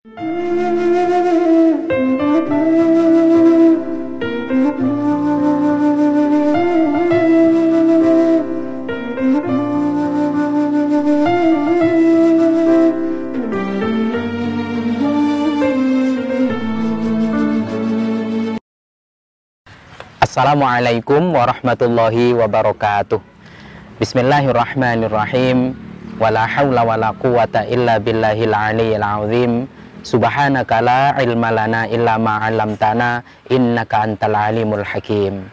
Assalamualaikum warahmatullahi wabarakatuh. Bismillahirrahmanirrahim. Wala hawla wala quwata illa billahil aliyyil azim. Subhanaka la ilma lana illa ma 'allamtana innaka antal alimul hakim.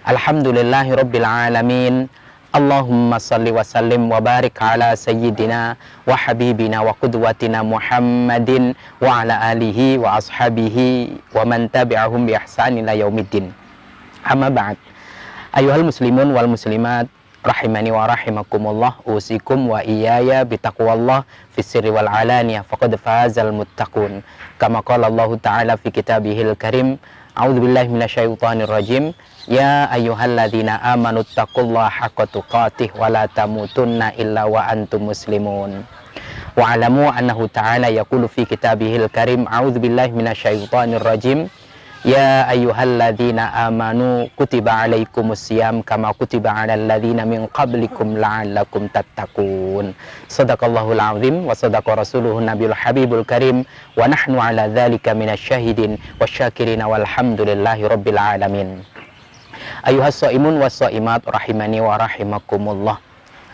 Alhamdulillahi rabbil alamin. Allahumma salli wa sallim wa barik ala sayyidina wa habibina wa qudwatina Muhammadin wa ala alihi wa ashabihi wa man tabi'ahum bi ihsan ila yaumiddin. Amma ba'd. Ayuhal muslimun wal muslimat rahimani wa rahimakumullah, usikum wa iyaya bitaqwallah fis sirri wal alaniyah faqad fazal muttaqun. Kama qala Allah Ta'ala fi kitabihil karim, a'udzubillahi minasyaitonir rajim. Ya ayyuhalladzina amanu taqullaha haqqa tuqatih wa la tamutunna illa wa antum muslimun. Wa alamu annahu ta'ala yaqulu fi kitabihil karim, a'udzubillahi minasyaitonir rajim. Ya ayyuhalladzina amanu kutiba alaikumusiyam kama kutiba alal ladzina min qablikum la'allakum tattaqun. Shadaqallahul azim wa shadaqa rasuluhun nabiyul habibul karim wa nahnu ala dzalika minasyahidin wasyakirina walhamdulillahi rabbil alamin. Ayuhas shaimun was shaimat rahimani wa rahimakumullah.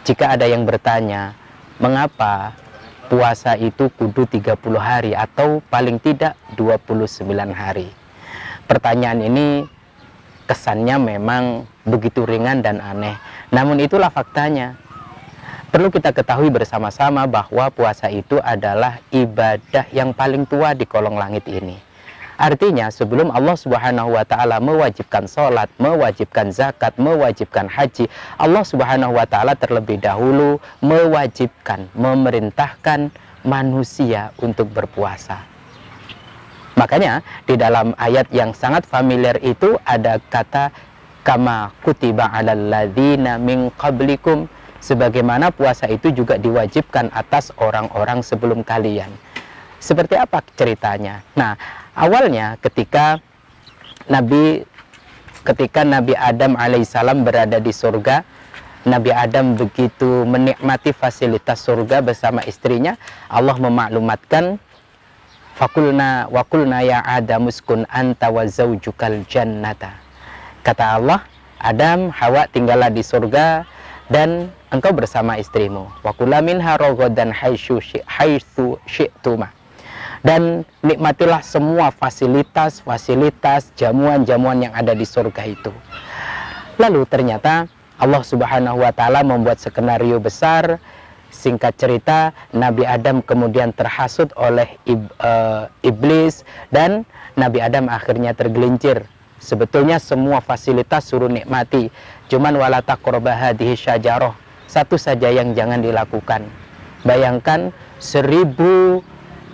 Jika ada yang bertanya, mengapa puasa itu kudu 30 hari atau paling tidak 29 hari? Pertanyaan ini kesannya memang begitu ringan dan aneh. Namun itulah faktanya. Perlu kita ketahui bersama-sama bahwa puasa itu adalah ibadah yang paling tua di kolong langit ini. Artinya sebelum Allah Subhanahu wa Ta'ala mewajibkan sholat, mewajibkan zakat, mewajibkan haji, Allah Subhanahu wa Ta'ala terlebih dahulu mewajibkan, memerintahkan manusia untuk berpuasa. Makanya di dalam ayat yang sangat familiar itu ada kata kama kutiba alal ladzina min qablikum, sebagaimana puasa itu juga diwajibkan atas orang-orang sebelum kalian. Seperti apa ceritanya? Nah, awalnya ketika Nabi Adam alaihissalam berada di surga, Nabi Adam begitu menikmati fasilitas surga bersama istrinya, Allah memaklumatkan Fakulna wa kulna ya Adam uskun anta wa zaujukal jannata. Kata Allah, Adam, Hawa, tinggallah di surga dan engkau bersama istrimu. Wa kula minha ragadan haitsu syi'tuma. Dan nikmatilah semua fasilitas jamuan-jamuan yang ada di surga itu. Lalu ternyata Allah Subhanahu wa Ta'ala membuat skenario besar. Singkat cerita, Nabi Adam kemudian terhasut oleh iblis dan Nabi Adam akhirnya tergelincir. Sebetulnya semua fasilitas suruh nikmati, cuman wala taqrabu hadhihi syajarah, satu saja yang jangan dilakukan. Bayangkan 1000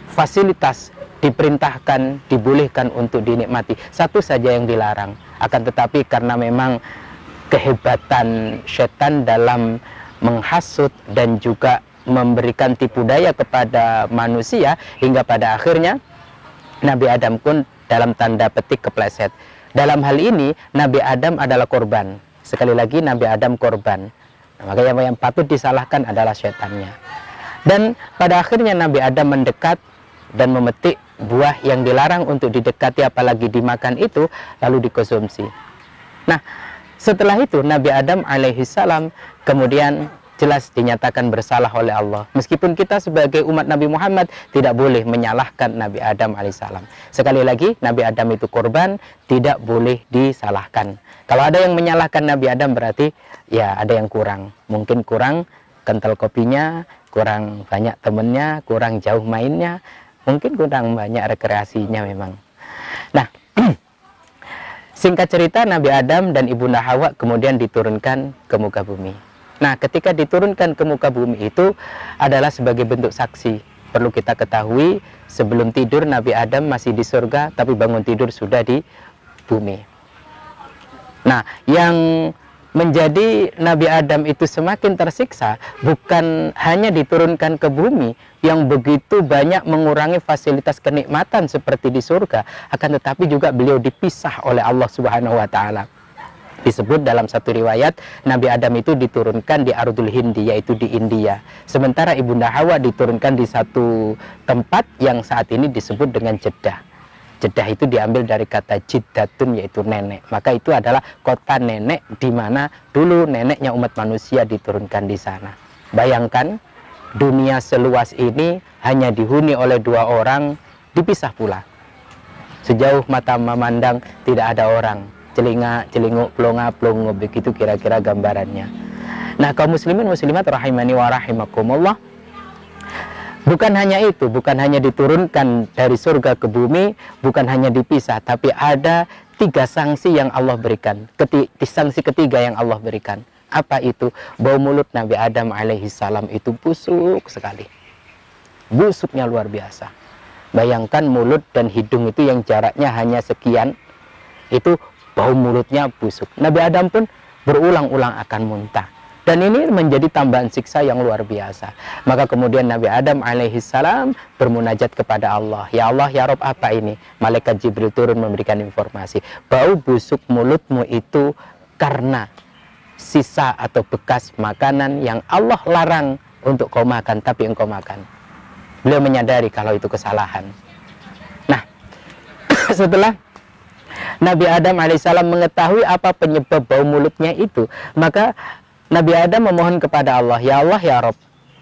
fasilitas diperintahkan, dibolehkan untuk dinikmati, satu saja yang dilarang. Akan tetapi karena memang kehebatan setan dalam menghasut dan juga memberikan tipu daya kepada manusia, hingga pada akhirnya Nabi Adam pun dalam tanda petik kepleset. Dalam hal ini Nabi Adam adalah korban. Sekali lagi Nabi Adam korban. Nah, maka yang patut disalahkan adalah setannya. Dan pada akhirnya Nabi Adam mendekat dan memetik buah yang dilarang untuk didekati apalagi dimakan itu, lalu dikonsumsi. Nah, setelah itu Nabi Adam alaihissalam kemudian jelas dinyatakan bersalah oleh Allah. Meskipun kita sebagai umat Nabi Muhammad tidak boleh menyalahkan Nabi Adam alaihissalam. Sekali lagi, Nabi Adam itu korban, tidak boleh disalahkan. Kalau ada yang menyalahkan Nabi Adam berarti ya ada yang kurang. Mungkin kurang kental kopinya, kurang banyak temennya, kurang jauh mainnya, mungkin kurang banyak rekreasinya memang. Nah, singkat cerita, Nabi Adam dan Ibunda Hawa kemudian diturunkan ke muka bumi. Nah, ketika diturunkan ke muka bumi itu adalah sebagai bentuk saksi. Perlu kita ketahui, sebelum tidur Nabi Adam masih di surga, tapi bangun tidur sudah di bumi. Nah, yang menjadi Nabi Adam itu semakin tersiksa bukan hanya diturunkan ke bumi yang begitu banyak mengurangi fasilitas kenikmatan seperti di surga, akan tetapi juga beliau dipisah oleh Allah Subhanahu wa taala. Disebut dalam satu riwayat, Nabi Adam itu diturunkan di Ardul Hindi, yaitu di India. Sementara Ibunda Hawa diturunkan di satu tempat yang saat ini disebut dengan Jeddah. Jeddah itu diambil dari kata jiddatun, yaitu nenek. Maka itu adalah kota nenek di mana dulu neneknya umat manusia diturunkan di sana. Bayangkan, dunia seluas ini hanya dihuni oleh 2 orang, dipisah pula. Sejauh mata memandang tidak ada orang. Celingak, celinguk, plonga, plongo, begitu kira-kira gambarannya. Nah, kaum muslimin muslimat rahimani wa rahimakumullah, bukan hanya itu, bukan hanya diturunkan dari surga ke bumi, bukan hanya dipisah, tapi ada 3 sanksi yang Allah berikan. Sanksi ketiga yang Allah berikan. Apa itu? Bau mulut Nabi Adam alaihissalam itu busuk sekali. Busuknya luar biasa. Bayangkan mulut dan hidung itu yang jaraknya hanya sekian, itu bau mulutnya busuk. Nabi Adam pun berulang-ulang akan muntah. Dan ini menjadi tambahan siksa yang luar biasa. Maka kemudian Nabi Adam alaihissalam bermunajat kepada Allah. Ya Allah, ya Rob, apa ini? Malaikat Jibril turun memberikan informasi. Bau busuk mulutmu itu karena sisa atau bekas makanan yang Allah larang untuk kau makan, tapi engkau makan. Beliau menyadari kalau itu kesalahan. Nah, setelah Nabi Adam alaihissalam mengetahui apa penyebab bau mulutnya itu, maka Nabi Adam memohon kepada Allah, ya Allah, ya Rob,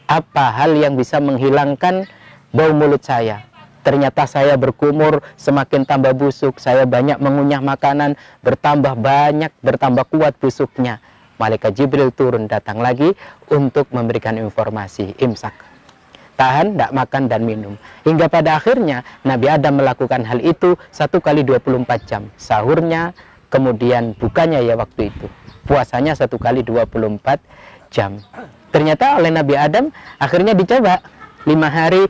apa hal yang bisa menghilangkan bau mulut saya? Ternyata saya berkumur, semakin tambah busuk, saya banyak mengunyah makanan, bertambah banyak, bertambah kuat busuknya. Malaikat Jibril turun datang lagi untuk memberikan informasi, imsak. Tahan, tidak makan dan minum. Hingga pada akhirnya Nabi Adam melakukan hal itu 1 kali 24 jam. Sahurnya, kemudian bukanya ya waktu itu. Puasanya 1 kali 24 jam. Ternyata oleh Nabi Adam akhirnya dicoba. 5 hari,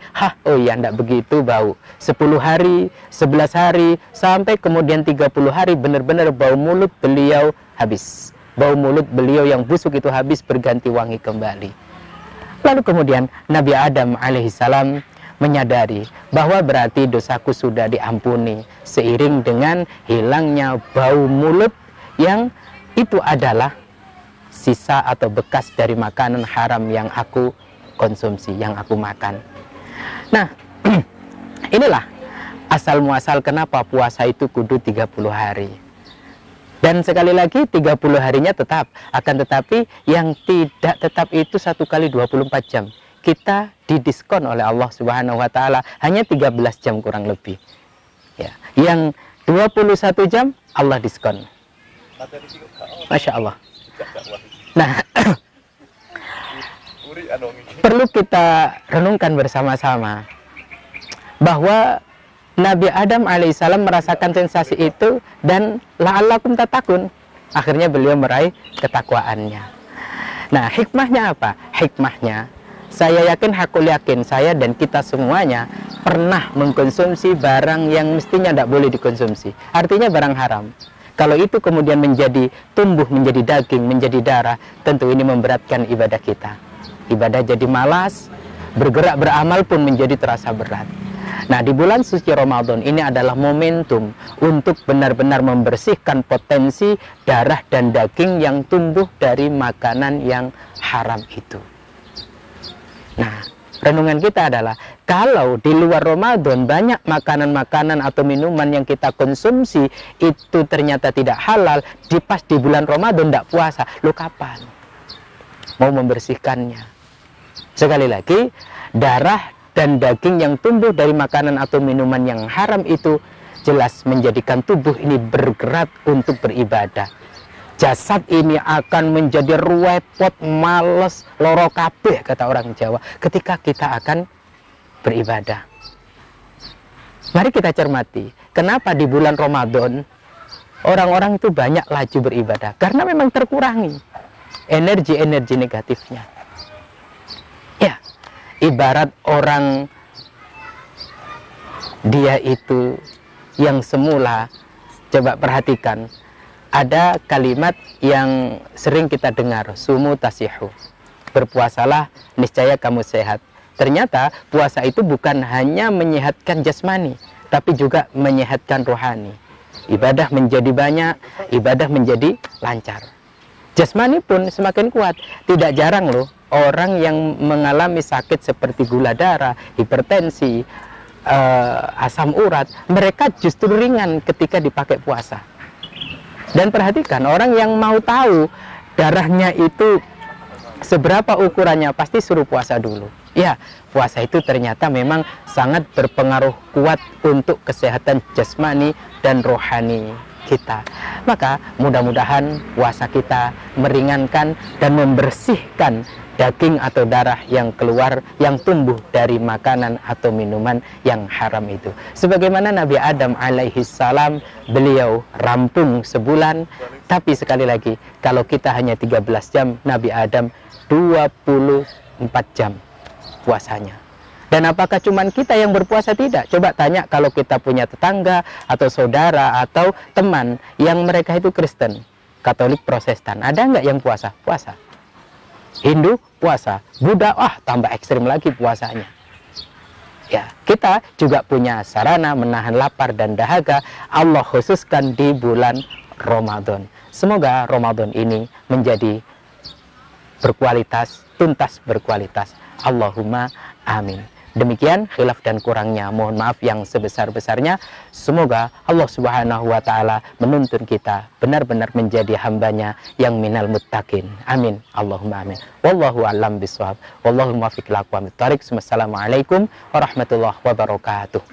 oh iya, tidak begitu bau. 10 hari, 11 hari, sampai kemudian 30 hari benar-benar bau mulut beliau habis. Bau mulut beliau yang busuk itu habis, berganti wangi kembali. Lalu kemudian Nabi Adam alaihissalam menyadari bahwa berarti dosaku sudah diampuni seiring dengan hilangnya bau mulut yang itu adalah sisa atau bekas dari makanan haram yang aku konsumsi, yang aku makan. Nah, inilah asal muasal kenapa puasa itu kudu 30 hari. Dan sekali lagi 30 harinya tetap, akan tetapi yang tidak tetap itu 1 kali 24 jam. Kita didiskon oleh Allah Subhanahu wa taala hanya 13 jam kurang lebih. Ya, yang 21 jam Allah diskon. Masya Allah. Nah, perlu kita renungkan bersama-sama bahwa Nabi Adam alaihissalam merasakan sensasi itu dan la'allakum tatakun. Akhirnya beliau meraih ketakwaannya. Nah, hikmahnya apa? Hikmahnya, saya yakin, hakul yakin, saya dan kita semuanya pernah mengkonsumsi barang yang mestinya tidak boleh dikonsumsi. Artinya barang haram. Kalau itu kemudian menjadi tumbuh, menjadi daging, menjadi darah, tentu ini memberatkan ibadah kita. Ibadah jadi malas, bergerak beramal pun menjadi terasa berat. Nah, di bulan suci Ramadan ini adalah momentum untuk benar-benar membersihkan potensi darah dan daging yang tumbuh dari makanan yang haram itu. Nah, renungan kita adalah kalau di luar Ramadan banyak makanan-makanan atau minuman yang kita konsumsi itu ternyata tidak halal, pas di bulan Ramadan tidak puasa, lo kapan mau membersihkannya? Sekali lagi, darah dan daging yang tumbuh dari makanan atau minuman yang haram itu jelas menjadikan tubuh ini bergerak untuk beribadah. Jasad ini akan menjadi ruwepot, males, loro kabeh kata orang Jawa ketika kita akan beribadah. Mari kita cermati, kenapa di bulan Ramadan orang-orang itu banyak laju beribadah? Karena memang terkurangi energi-energi negatifnya. Ya, ibarat orang dia itu yang semula, coba perhatikan, ada kalimat yang sering kita dengar, sumu tasihu, berpuasalah niscaya kamu sehat. Ternyata puasa itu bukan hanya menyehatkan jasmani, tapi juga menyehatkan rohani. Ibadah menjadi banyak, ibadah menjadi lancar. Jasmani pun semakin kuat. Tidak jarang loh orang yang mengalami sakit seperti gula darah, hipertensi, asam urat, mereka justru ringan ketika dipakai puasa. Dan perhatikan, orang yang mau tahu darahnya itu seberapa ukurannya, pasti suruh puasa dulu. Ya, puasa itu ternyata memang sangat berpengaruh kuat untuk kesehatan jasmani dan rohani kita. Maka mudah-mudahan puasa kita meringankan dan membersihkan daging atau darah yang keluar, yang tumbuh dari makanan atau minuman yang haram itu. Sebagaimana Nabi Adam alaihi salam, beliau rampung sebulan, tapi sekali lagi, kalau kita hanya 13 jam, Nabi Adam 24 jam puasanya. Dan apakah cuman kita yang berpuasa? Tidak. Coba tanya kalau kita punya tetangga atau saudara atau teman yang mereka itu Kristen, Katolik, Protestan, ada nggak yang puasa? Puasa. Hindu puasa, Buddha tambah ekstrim lagi puasanya. Ya, kita juga punya sarana menahan lapar dan dahaga. Allah khususkan di bulan Ramadan. Semoga Ramadan ini menjadi berkualitas, tuntas berkualitas. Allahumma amin. Demikian khilaf dan kurangnya, mohon maaf yang sebesar-besarnya. Semoga Allah Subhanahu wa Ta'ala menuntun kita benar-benar menjadi hambanya yang minal muttaqin. Amin. Allahumma amin. Wallahu a'lam bishawab. Wallahu muwaffiq ila aqwamit thoriq. Wassalamualaikum warahmatullahi wabarakatuh.